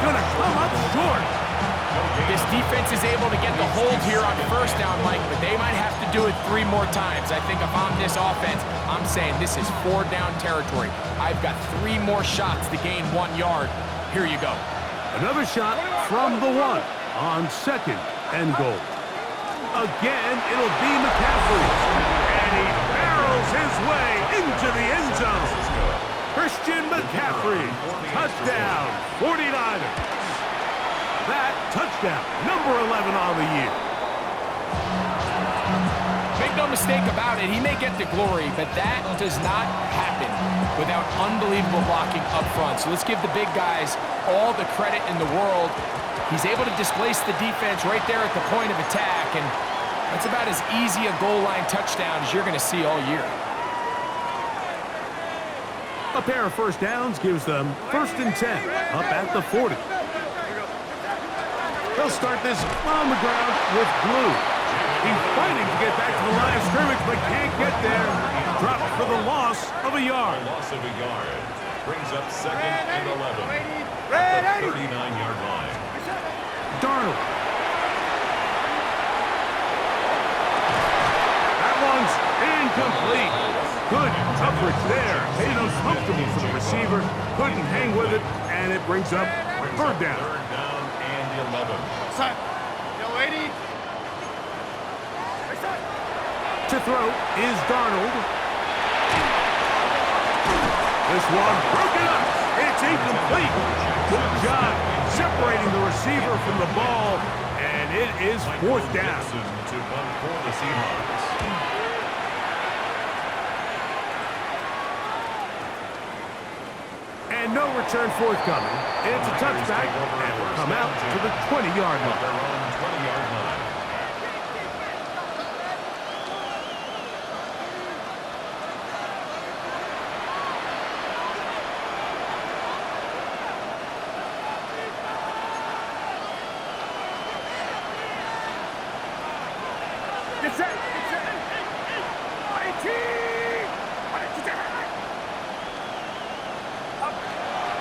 going to come up short. This defense is able to get the hold here on first down, Mike, but they might have to do it 3 more times. I think if I'm this offense, I'm saying this is 4-down territory. I've got 3 more shots to gain 1 yard. Here you go. Another shot from the 1 on 2nd and goal. Again, it'll be McCaffrey. And he barrels his way into the end zone. Christian McCaffrey, touchdown, 49ers. That touchdown, number 11 on the year. Make no mistake about it, he may get the glory, but that does not happen without unbelievable blocking up front. So let's give the big guys all the credit in the world. He's able to displace the defense right there at the point of attack, and that's about as easy a goal line touchdown as you're going to see all year. A pair of first downs gives them 1st and 10, up at the 40. They'll start this on the ground with Blue. He's fighting to get back to the line of scrimmage, but can't get there. Dropped for the loss of a yard. Loss of a yard. Brings up 2nd and 11. At the 39-yard line. Darnold. That one's incomplete. Good coverage there. Made it uncomfortable for the receiver. Couldn't hang with it, and it brings up 3rd down. 3rd down and 11. To throw is Darnold. This one broken up. It's incomplete. Good job separating the receiver from the ball, and it is 4th down. To punt for the Seahawks. And no return forthcoming. It's a touchback, and will come out to the 20-yard line. Their own 20-yard line.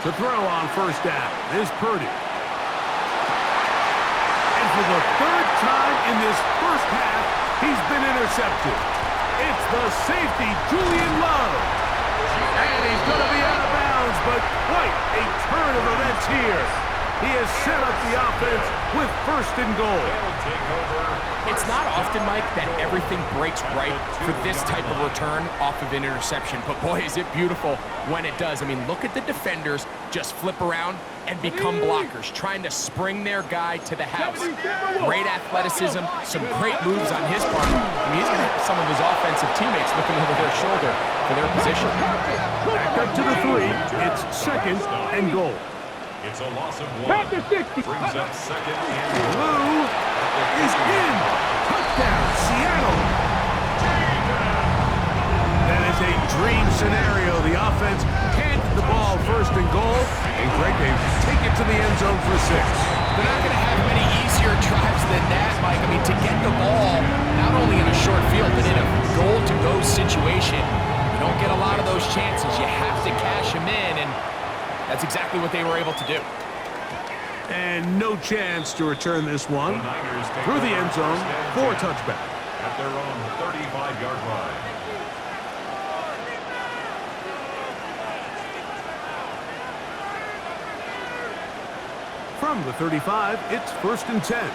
To throw on 1st down is Purdy. And for the 3rd time in this first half, he's been intercepted. It's the safety, Julian Love. And he's going to be out of bounds, but quite a turn of events here. He has set up the offense with 1st and goal. It's not often, Mike, that everything breaks right for this type of return off of an interception. But, boy, is it beautiful when it does. I mean, look at the defenders just flip around and become blockers, trying to spring their guy to the house. Great athleticism, some great moves on his part. I mean, he's going to have some of his offensive teammates looking over their shoulder for their position. Back up to the 3. It's 2nd and goal. It's a loss of 1. Brings up 2nd and Blue is in. Touchdown, Seattle. That is a dream scenario. The offense can't get the ball 1st and goal. And Greg, they take it to the end zone for 6. They're not going to have many easier drives than that, Mike. I mean, to get the ball not only in a short field, but in a goal-to-go situation, you don't get a lot of those chances. You have to cash them in, and that's exactly what they were able to do. And no chance to return this one through the end zone for a touchback. At their own 35-yard line. From the 35, it's 1st and 10.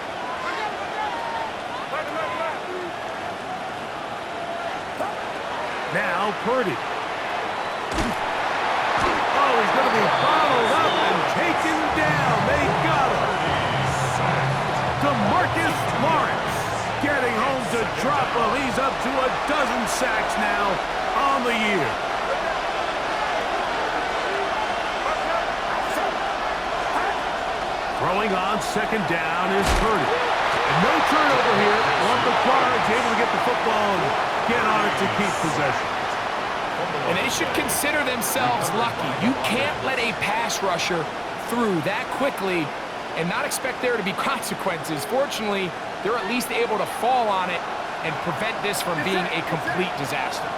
Now Purdy. Oh, he's going to be bottled up and taken down. They got him. DeMarcus Lawrence getting home to drop him. He's up to a dozen sacks now on the year. Throwing on 2nd down is Purdy. And no turnover here. On the guards, able to get the football and get on it to keep possession. And they should consider themselves lucky. You can't let a pass rusher through that quickly and not expect there to be consequences. Fortunately, they're at least able to fall on it and prevent this from being a complete disaster.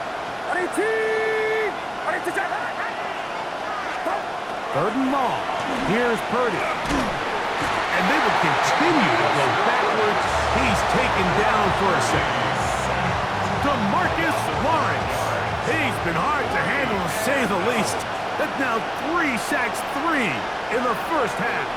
3rd and long. Here's Purdy. And they will continue to go backwards. He's taken down for a second. DeMarcus Lawrence. He's been hard to handle, to say the least. That's now 3 sacks, 3 in the first half.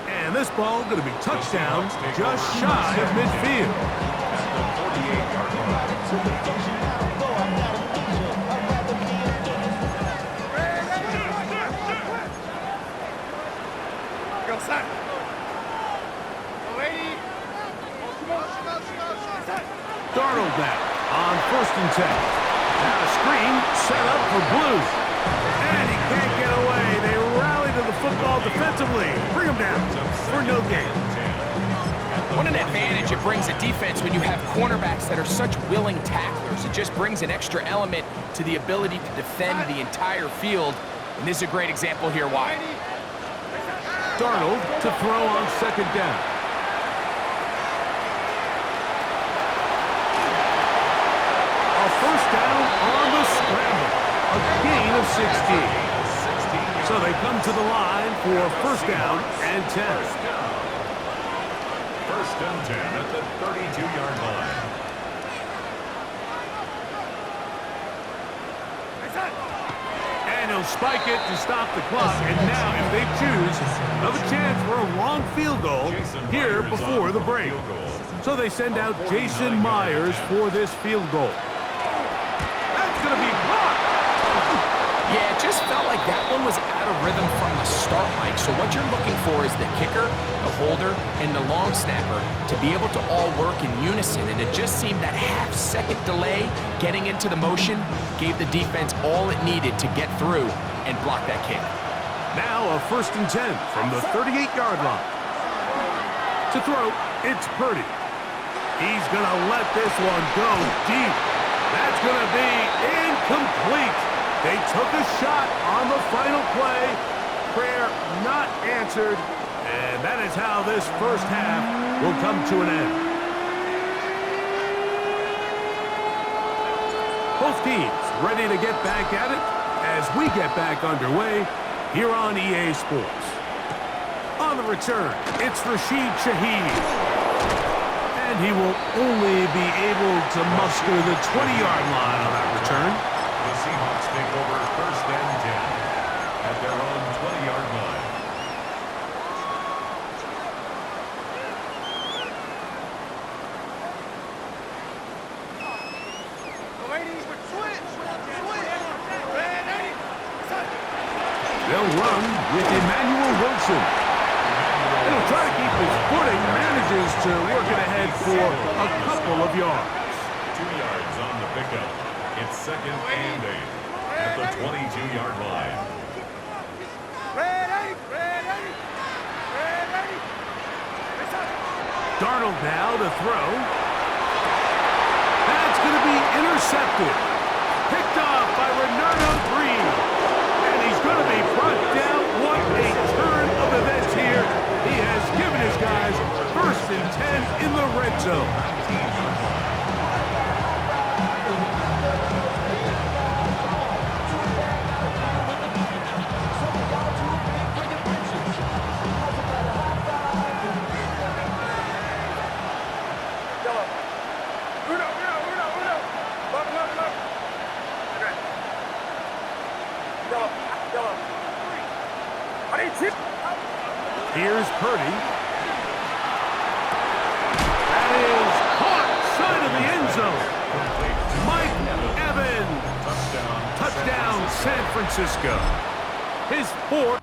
And this ball going to be touchdown just shy of midfield. At the 48-yard line. Darnold now on 1st and 10. Now a screen set up for Blue. And he can't get away. They rally to the football defensively. Bring him down for no gain. What an advantage it brings a defense when you have cornerbacks that are such willing tacklers. It just brings an extra element to the ability to defend the entire field. And this is a great example here why. Darnold to throw on 2nd down. A 1st down on the scramble. A gain of 16. So they come to the line for 1st down and 10. 1st and 10 at the 32-yard line. And he'll spike it to stop the clock. And now, if they choose, have a chance for a long field goal here before the break. So they send out Jason Myers for this field goal. That's going to be blocked. Yeah, it just felt like that one was out of rhythm from the start, Mike. So what you're looking for is the kicker, the holder, and the long snapper to be able to all work in unison. And it just seemed that half-second delay getting into the motion gave the defense all it needed to get through and block that kick. Now a 1st and 10 from the 38-yard line. To throw, it's Purdy. He's going to let this one go deep. That's going to be incomplete. They took a shot on the final play. Prayer not answered. And that is how this first half will come to an end. Both teams ready to get back at it as we get back underway here on EA Sports. On the return, it's Rashid Shaheed. And he will only be able to muster the 20-yard line on that return. The Seahawks take over 1st and 10 at their own 20-yard line. They'll run with Emmanuel Wilson. He'll try to keep his footing, manages to work it ahead for a couple of yards. 2 yards on the pickup. It's 2nd and 8 at the 22-yard line. Darnold now to throw. That's going to be intercepted. Picked off by Renardo Green. And he's going to be brought down. What a turn of events here. He has given his guys 1st and 10 in the red zone. Here's Purdy. That is caught side of the end zone. Mike Evans. Touchdown San Francisco. His 4th.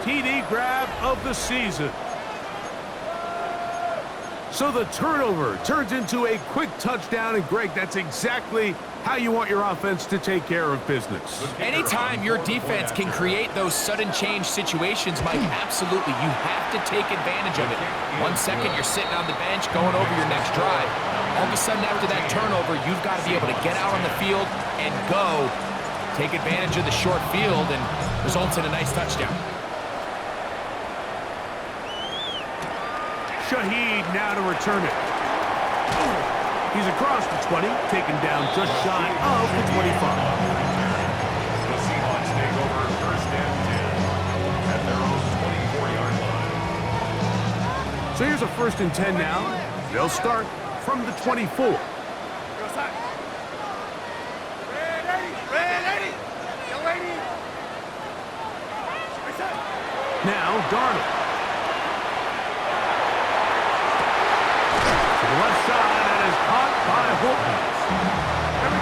TD grab of the season. So the turnover turns into a quick touchdown, and Greg, that's exactly how you want your offense to take care of business. Anytime your defense can create those sudden change situations, Mike, absolutely, you have to take advantage of it. 1 second, you're sitting on the bench going over your next drive. All of a sudden, after that turnover, you've got to be able to get out on the field and go, take advantage of the short field, and results in a nice touchdown. Shaheed now to return it. He's across the 20, taken down just shy of the 25. The Seahawks take over first and 10 at their own 24-yard line. So here's a first and 10 now. They'll start from the 24. Now Darnold. Left side, and is caught by Holton.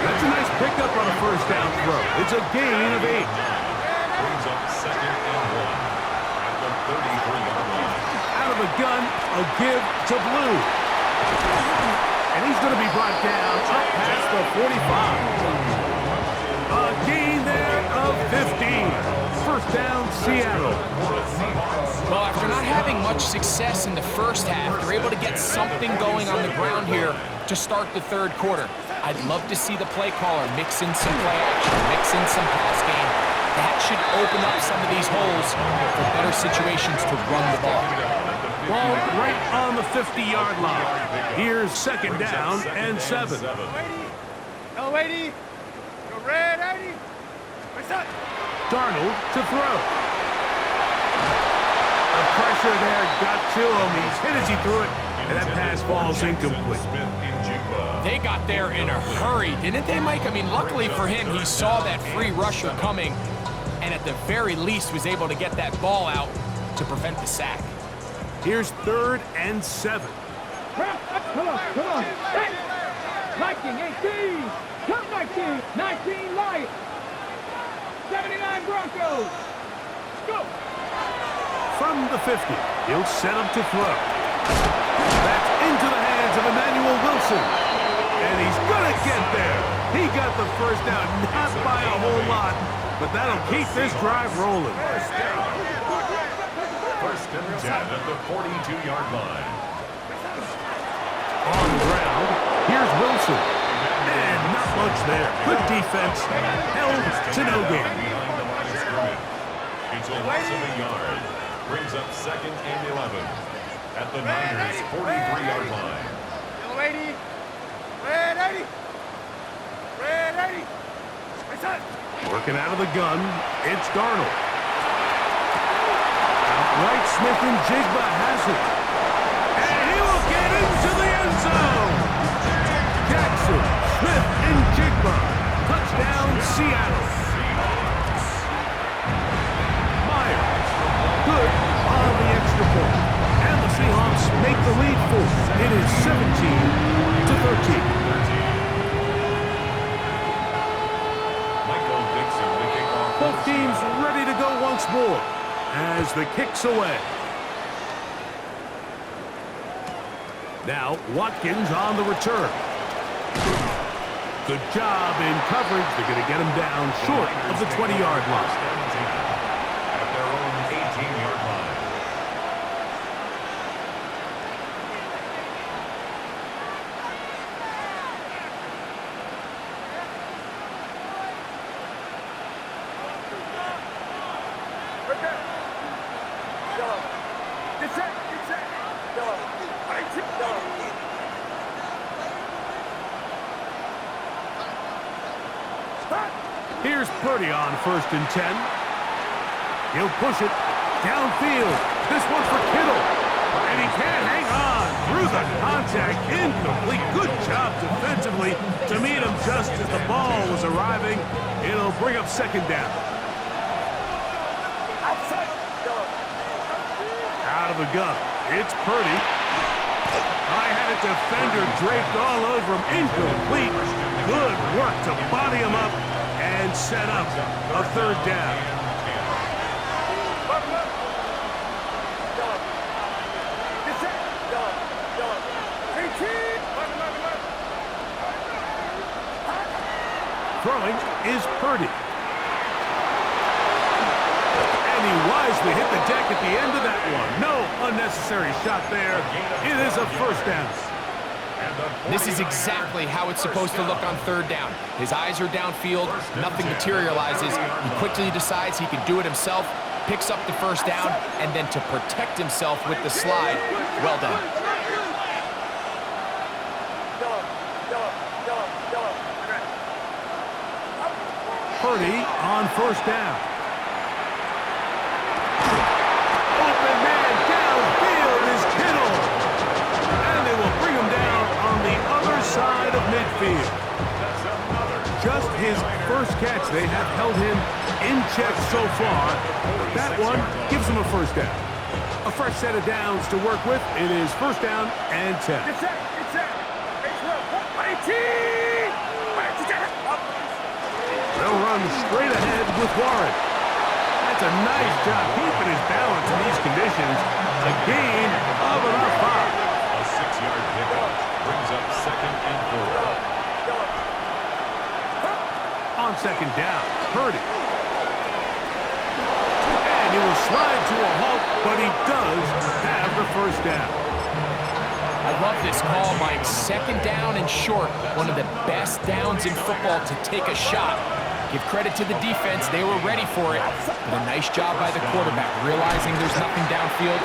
That's a nice pickup on a first down throw. It's a gain of 8. Brings up second and 1 at the 33-yard line. Out of the gun, a give to Blue. And he's going to be brought down up past the 45. A gain there of 15. First down, Seattle. Well, after not having much success in the first half, they're able to get something going on the ground here to start the third quarter. I'd love to see the play caller mix in some play action, mix in some pass game. That should open up some of these holes for better situations to run the ball. Ball right on the 50-yard line. Here's second down and 7. Darnold to throw. The pressure there got to him. He's hit as he threw it, and that pass falls incomplete. They got there in a hurry, didn't they, Mike? I mean, luckily for him, he saw that free rusher coming, and at the very least was able to get that ball out to prevent the sack. Here's third and 7. Come on. Hey! Viking 18! Come 19! 19 Lions! 79 Broncos! Go! From the 50, he'll set him to throw. That's into the hands of Emmanuel Wilson. And he's going to get there. He got the first down, not by a whole lot, but that'll keep this drive rolling. First and 10 at the 42-yard line. On the ground, here's Wilson. And not much there. Good defense. Held to no gain. Behind the line of scrimmage. It's a loss of a yard. Brings up second and 11 at the Niners' 43-yard line. Working out of the gun, it's Darnold. Outright Smith and Jigba has it. And he will get into the end zone. Jackson, Smith, and Jigba. Touchdown, Seattle. Myers, good on the extra point. And the Seahawks make the lead 4. It is 17-13. Both teams ready to go once more as the kick's away. Now Watkins on the return. Good job in coverage. They're going to get him down short of the 20-yard line. At their own 18-yard line. Here's Purdy on first and 10. He'll push it downfield. This one's for Kittle. And he can't hang on through the contact. Incomplete. Good job defensively to meet him just as the ball was arriving. It'll bring up second down. Out of the gun. It's Purdy. I had a defender draped all over him. Incomplete. Good work to body him up and set up a third down. Throwing is Purdy. And he wisely hit the deck at the end of that one. No unnecessary shot there. It is a first down. This is exactly how it's supposed to look on third down. His eyes are downfield, nothing materializes. He quickly decides he can do it himself, picks up the first down, and then to protect himself with the slide, well done. Purdy on first down. Open man downfield is Kittle. And they will bring him down on the other side of midfield. Just his first catch. They have held him in check so far. But that one gives him a first down. A fresh set of downs to work with. It is first down and 10. They'll run straight ahead with Warren. That's a nice job keeping his balance in these conditions. A gain of about 5. A 6-yard pickup brings up second and 4. On second down, Purdy. And he will slide to a halt, but he does have the first down. I love this call, Mike. Second down and short. One of the best downs in football to take a shot. Give credit to the defense. They were ready for it. But a nice job by the quarterback, realizing there's nothing downfield.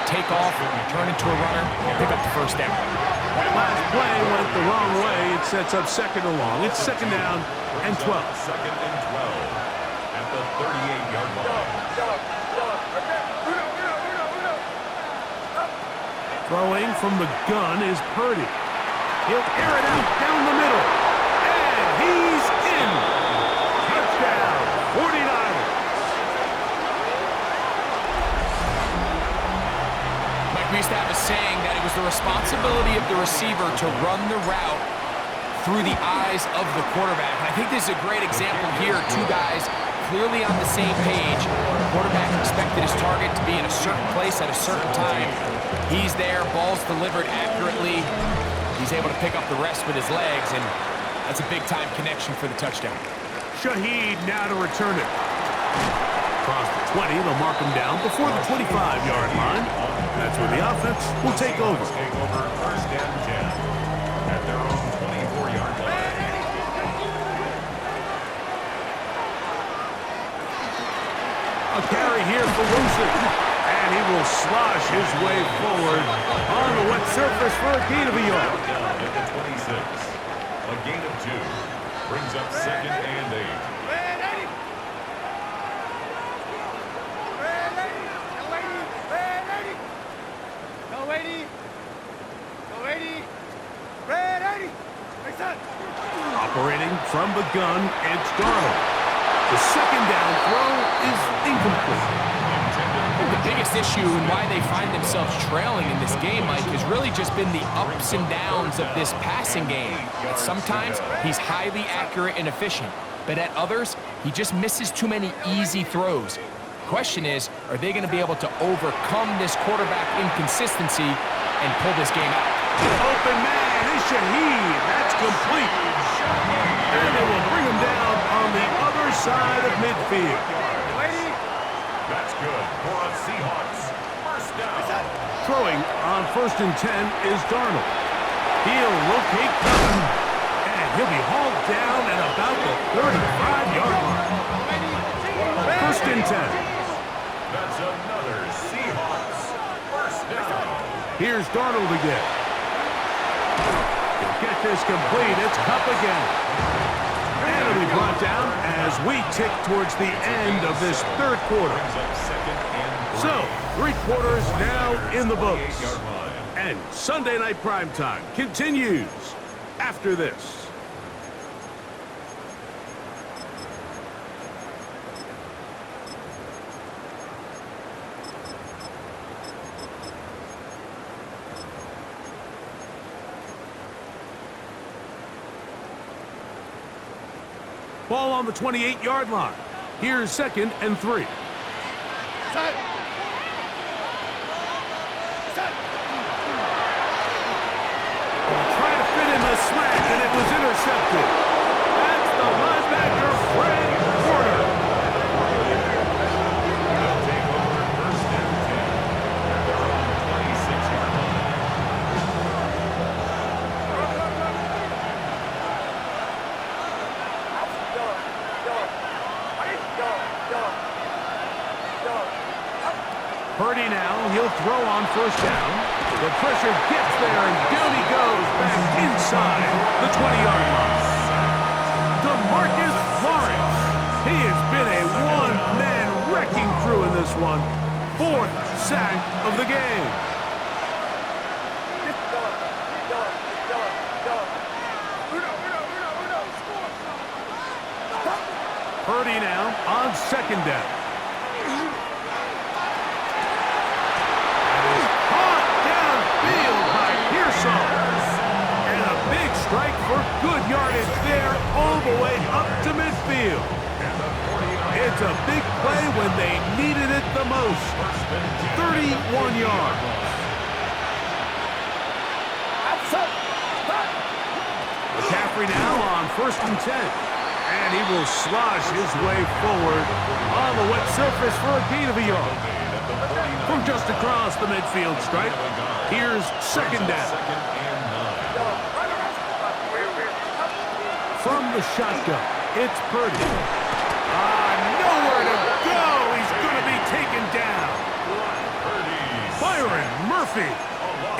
Take off, turn into a runner, and pick up the first down. Last play went the wrong way. It sets up second and long. It's second down and 12. Second and 12 at the 38-yard line. Throwing from the gun is Purdy. He'll air it out down the middle. And he's in. Touchdown, 49ers. Mike, we used to have a saying that it was the responsibility of the receiver to run the route through the eyes of the quarterback. And I think this is a great example here. Two guys clearly on the same page. The quarterback expected his target to be in a certain place at a certain time. He's there, ball's delivered accurately. He's able to pick up the rest with his legs, and that's a big-time connection for the touchdown. Shaheed now to return it. Across the 20, they'll mark him down before the 25-yard line. That's where the offense will take over. Take over first and 10 at their own 24-yard line. A carry here for Wilson. And he will slosh his way forward on the wet surface for a gain of a yard. Down at the 26. A gain of 2 brings up second and 8. Operating from the gun, it's Darnold. The second down throw is incomplete. The biggest issue and why they find themselves trailing in this game, Mike, has really just been the ups and downs of this passing game. At sometimes, he's highly accurate and efficient, but at others, he just misses too many easy throws. Question is, are they going to be able to overcome this quarterback inconsistency and pull this game out? Open man is Shaheed. That's complete. And they will bring him down on the other side of midfield. That's good for a Seahawks first down. Throwing on first and 10 is Darnold. He'll locate Cotton, and he'll be hauled down at about the 35-yard line. First and 10. That's another Seahawks first down. Here's Darnold again. He'll get this complete. It's Kupp again. And it'll be brought down as we tick towards the end of this third quarter. Brings up second and 3. So, 3 quarters now in the books. 38-yard line. And Sunday Night Primetime continues after this. Ball on the 28-yard line. Here's second and 3. Trying to fit in the slant, and it was intercepted. That's the linebacker Purdy now, he'll throw on first down. The pressure gets there, and down he goes back inside the 20-yard line. DeMarcus Lawrence. He has been a one-man wrecking crew in this one. 4th sack of the game. Purdy now on second down. That is caught downfield by Pearsall. And a big strike for good yardage there all the way up to midfield. It's a big play when they needed it the most. 31 yards. McCaffrey now on 1st and 10. And he will slosh his way forward on the wet surface for a gain of a yard. From just across the midfield stripe, here's second down. From the shotgun, it's Purdy. Nowhere to go. He's going to be taken down. Byron Murphy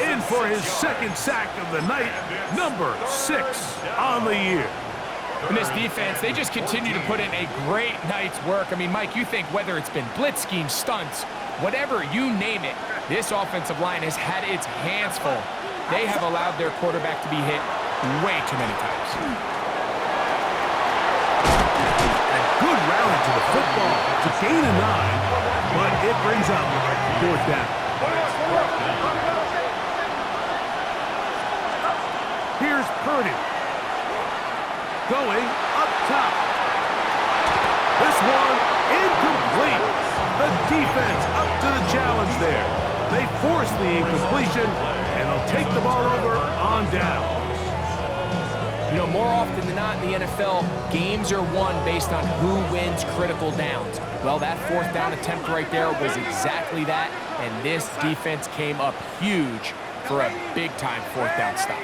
in for his 2nd sack of the night, number 6 on the year. And this defense, they just continue to put in a great night's work. I mean, Mike, you think whether it's been blitz schemes, stunts, whatever, you name it, this offensive line has had its hands full. They have allowed their quarterback to be hit way too many times. A good rally to the football to gain a 9, but it brings up 4th down. Here's Purdy. Going up top. This one incomplete. The defense up to the challenge there. They force the incompletion, and they'll take the ball over on downs. You know, more often than not in the NFL, games are won based on who wins critical downs. Well, that 4th down attempt right there was exactly that, and this defense came up huge for a big-time 4th down stop.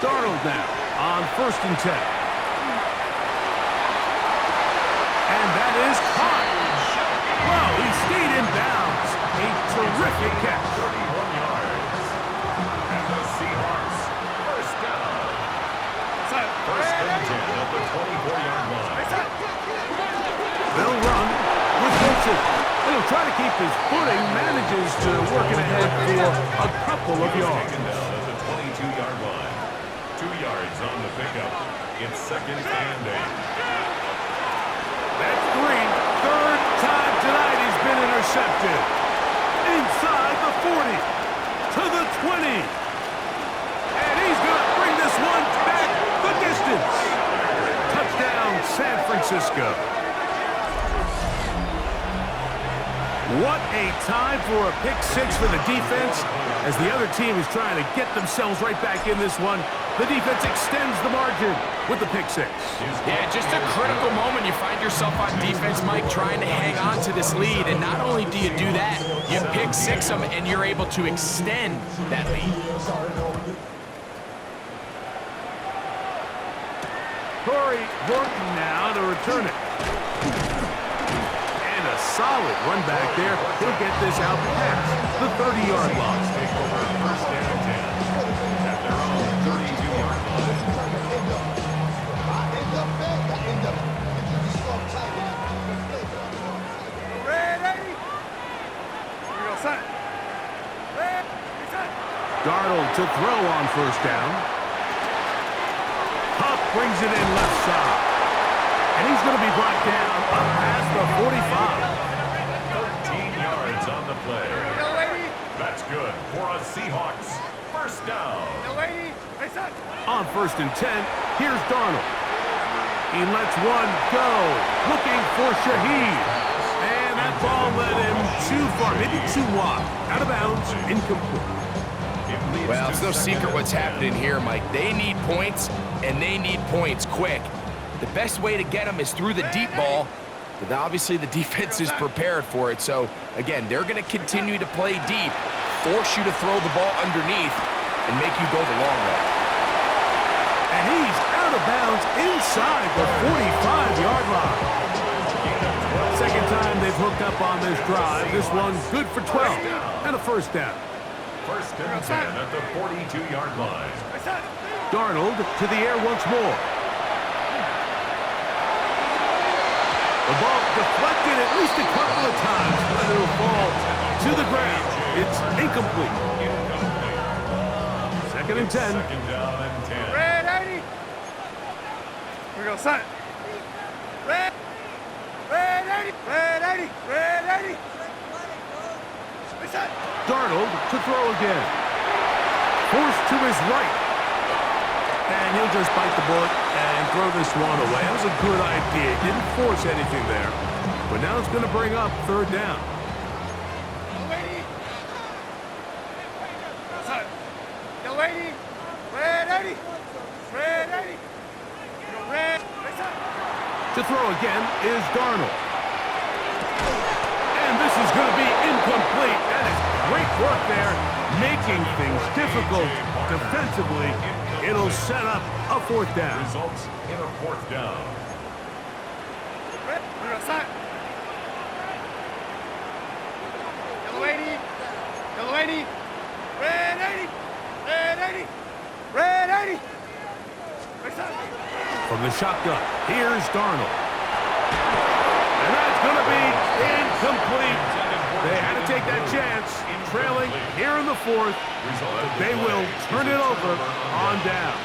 Darnold now on 1st and 10. And that is caught. Well, he stayed in bounds. A terrific catch. 31 yards. And the Seahawks, first down. First and 10 at the 24-yard line. They'll run with Wilson. He'll try to keep his footing, manages to work it ahead for a couple of yards. Taken down at the 22-yard line. 2 yards on the pickup. It's 2nd and 8. That's 3. 3rd time tonight he's been intercepted. Inside the 40. To the 20. And he's going to bring this one back the distance. Touchdown, San Francisco. What a time for a pick 6 for the defense. As the other team is trying to get themselves right back in this one, the defense extends the margin with the pick 6. Yeah, just a critical moment. You find yourself on defense, Mike, trying to hang on to this lead. And not only do you do that, you pick 6 them, and you're able to extend that lead. Corey Horton now to return it. And a solid run back there. He'll get this out past the 30-yard line. Take over first and 10 at their own 32-yard line. Darnold to throw on first down. Huff brings it in left side. And he's going to be brought down up past the 45. 13 yards on the play. That's good for a Seahawks first down. On 1st and 10, here's Darnold. He lets one go, looking for Shaheed. And that ball led him too far, maybe too wide. Out of bounds, incomplete. Well, it's no secret what's happening here, Mike. They need points, and they need points quick. The best way to get them is through the deep ball, but obviously the defense is prepared for it. So, again, they're going to continue to play deep, force you to throw the ball underneath, and make you go the long way. And he's out of bounds inside the 45-yard line. 2nd time they've hooked up on this drive. This one good for 12 and a first down. First and 10 at the 42-yard line. Darnold to the air once more. The ball deflected at least a couple of times, but it'll fall to the ground. It's incomplete. Second and 10. Second down and 10. Red 80. Here we go, son. Red 80. Red 80. Red 80. Darnold to throw again. Forced to his right. And he'll just bite the bullet and throw this one away. That was a good idea. Didn't force anything there. But now it's going to bring up third down. To throw again is Darnold. And this is going to be incomplete. That is great work there, making things difficult defensively. It'll set up a fourth down. Results in a fourth down. Yellow 80. Yellow 80. Red 80. Red 80. Red 80. From the shotgun, here's Darnold. And that's going to be incomplete. They had to take that chance, trailing here in the fourth. But they will turn it over on down.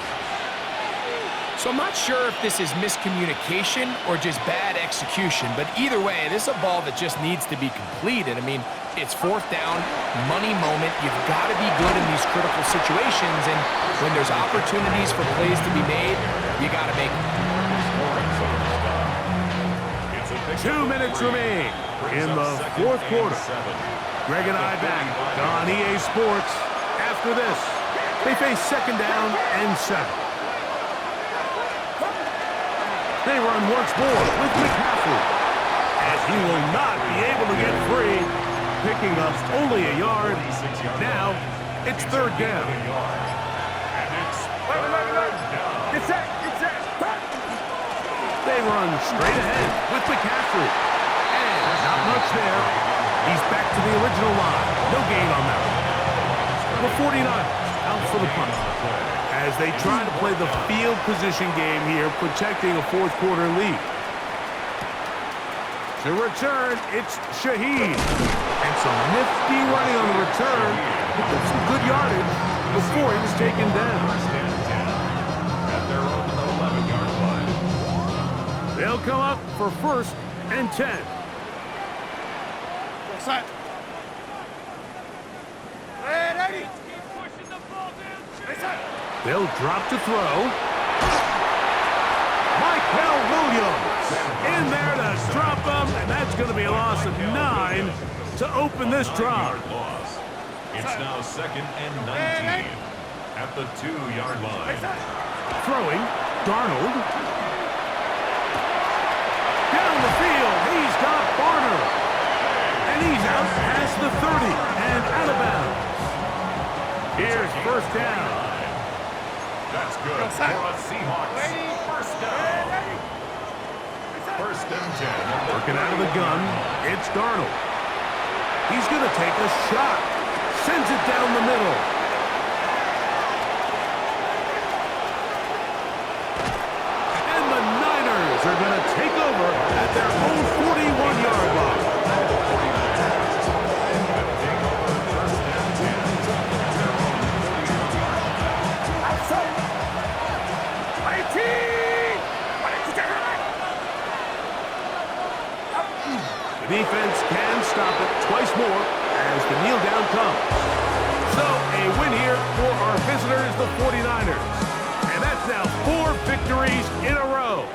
So I'm not sure if this is miscommunication or just bad execution, but either way, this is a ball that just needs to be completed. I mean, it's fourth down, money moment. You've got to be good in these critical situations, and when there's opportunities for plays to be made, you got to make them. 2 minutes remain in the fourth quarter. Greg and I back on EA Sports. After this, they face second down and 7. They run once more with McCaffrey, as he will not be able to get free, picking up only a yard. Now it's third down. They run straight ahead with McCaffrey. And not much there. He's back to the original line. No gain on that one. The 49ers out for the punt, as they try to play the field position game here, protecting a fourth quarter lead. To return, it's Shaheed. And some nifty running on the return. Picked up some good yardage before he was taken down. At their own 11-yard line. They'll come up for first and 10. Red 80. They'll drop to throw. Michael Williams in there to drop them, and that's going to be a loss of 9 to open this drive. Loss. It's now second and 19 at the 2-yard line. Throwing, Darnold. Down the field, he's got Barner. And he's out past the 30 and out of bounds. Here's first down. That's good for a Seahawks first down. First and 10. Working out of the gun, it's Darnold. He's going to take a shot. Sends it down the middle. And the Niners are going to take over at their own 41-yard line. The defense can stop it twice more as the kneel down comes. So a win here for our visitors, the 49ers. And that's now 4 victories in a row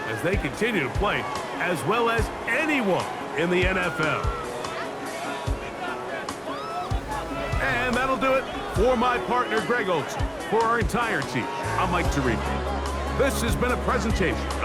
as they continue to play as well as anyone in the NFL. And that'll do it for my partner, Greg Olsen. For our entire team, I'm Mike Tirico. This has been a presentation of